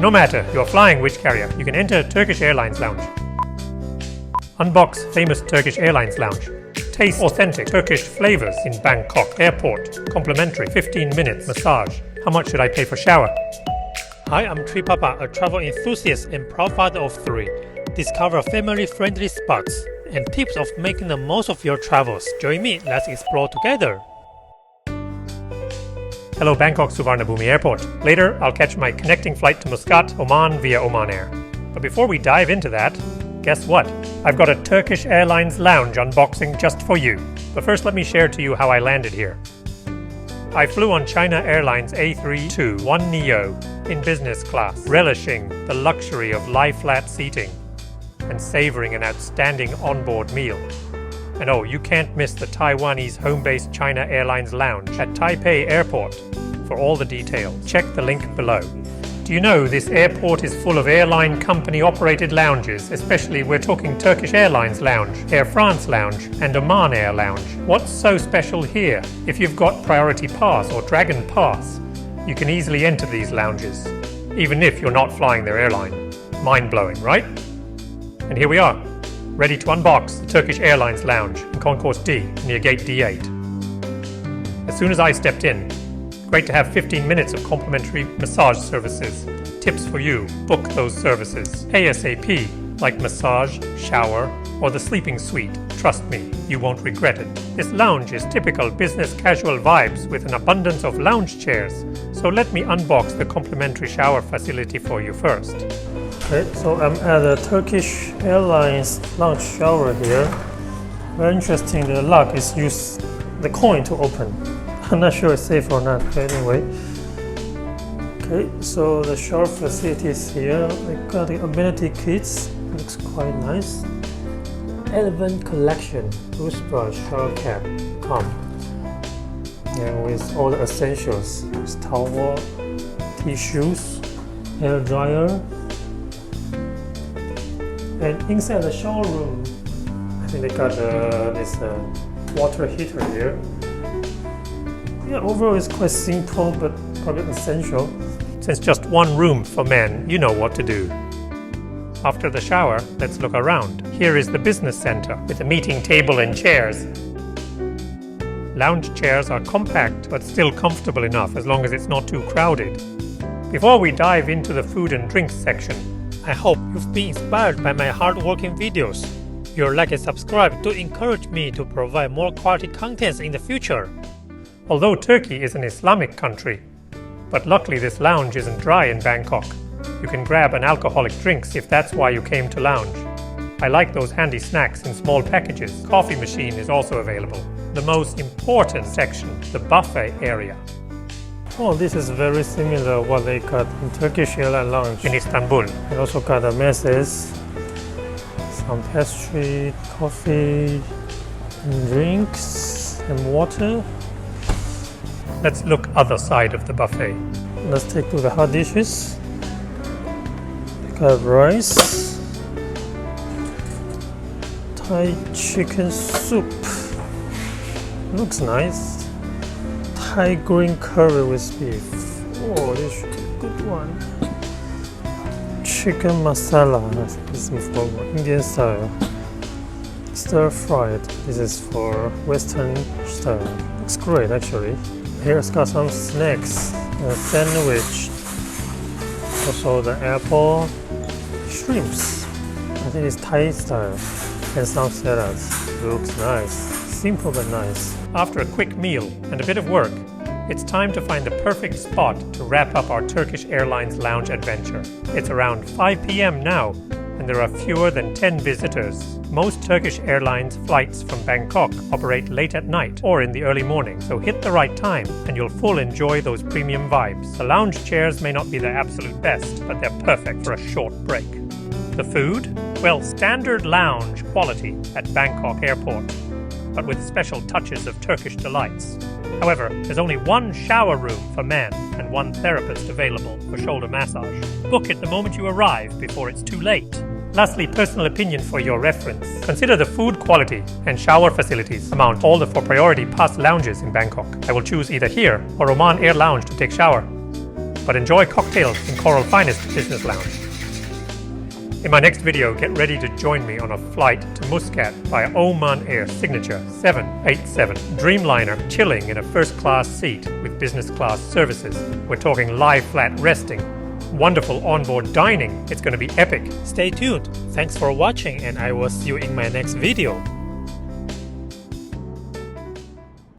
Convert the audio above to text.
No matter you're flying which carrier, you can enter Turkish Airlines lounge. Unbox famous Turkish Airlines lounge. Taste authentic Turkish flavors in Bangkok airport. Complimentary 15-minute massage. How much should I pay for shower? Hi, I'm Tripapa, a travel enthusiast and proud father of 3. Discover family-friendly spots and tips of making the most of your travels. Join me, let's explore together. Hello Bangkok Suvarnabhumi Airport. Later, I'll catch my connecting flight to Muscat, Oman via Oman Air. But before we dive into that, guess what? I've got a Turkish Airlines lounge unboxing just for you. But first, let me share to you how I landed here. I flew on China Airlines A321neo in business class, relishing the luxury of lie-flat seating and savoring an outstanding onboard meal. And oh, you can't miss the Taiwanese home-based China Airlines lounge at Taipei Airport. For all the details, check the link below. Do you know this airport is full of airline company-operated lounges, especially we're talking Turkish Airlines Lounge, Air France Lounge, and Oman Air Lounge. What's so special here? If you've got Priority Pass or Dragon Pass, you can easily enter these lounges, even if you're not flying their airline. Mind-blowing, right? And here we are, ready to unbox the Turkish Airlines Lounge in Concourse D near Gate D8. As soon as I stepped in, great to have 15 minutes of complimentary massage services. Tips for you, book those services ASAP, like massage, shower, or the sleeping suite. Trust me, you won't regret it. This lounge is typical business casual vibes with an abundance of lounge chairs. So let me unbox the complimentary shower facility for you first. Okay, so I'm at the Turkish Airlines lounge shower here. Very interesting, the lock is used the coin to open. I'm not sure it's safe or not, but anyway. Okay, so the shower facilities here. I got the amenity kits, looks quite nice. Elegant collection, toothbrush, shower cap, comb. And with all the essentials, with towel, tissues, hair dryer. And inside the shower room, I think they got this water heater here. Yeah, overall it's quite simple but probably essential. Since just one room for men, you know what to do. After the shower, let's look around. Here is the business center with a meeting table and chairs. Lounge chairs are compact but still comfortable enough as long as it's not too crowded. Before we dive into the food and drinks section, I hope you've been inspired by my hard-working videos. Your like and subscribe to encourage me to provide more quality contents in the future. Although Turkey is an Islamic country, but luckily this lounge isn't dry in Bangkok. You can grab an alcoholic drinks if that's why you came to lounge. I like those handy snacks in small packages. Coffee machine is also available. The most important section, the buffet area. Oh, this is very similar what they got in Turkish Airlines lounge in Istanbul. They also got a messes, some pastry, coffee, and drinks, and water. Let's look other side of the buffet. Let's take to the hot dishes. We got rice, Thai chicken soup. Looks nice. Thai green curry with beef. Oh, this should be a good one. Chicken masala. This is for Indian style. Stir fried. This is for Western style. Looks great actually. Here's got some snacks. A sandwich. Also the apple. Shrimps. I think it's Thai style. And some salads. Looks nice. Simple but nice. After a quick meal and a bit of work, it's time to find the perfect spot to wrap up our Turkish Airlines lounge adventure. It's around 5 p.m. now, and there are fewer than 10 visitors. Most Turkish Airlines flights from Bangkok operate late at night or in the early morning, so hit the right time and you'll full enjoy those premium vibes. The lounge chairs may not be the absolute best, but they're perfect for a short break. The food? Well, standard lounge quality at Bangkok Airport, but with special touches of Turkish delights. However, there's only one shower room for men and one therapist available for shoulder massage. Book it the moment you arrive before it's too late. Lastly, personal opinion for your reference. Consider the food quality and shower facilities among all the for priority pass lounges in Bangkok. I will choose either here or Oman Air Lounge to take shower. but enjoy cocktails in Coral Finest Business Lounge. In my next video, get ready to join me on a flight to Muscat via Oman Air Signature 787 Dreamliner, chilling in a first-class seat with business class services. We're talking live flat resting, wonderful onboard dining. It's going to be epic. Stay tuned. Thanks for watching and I will see you in my next video.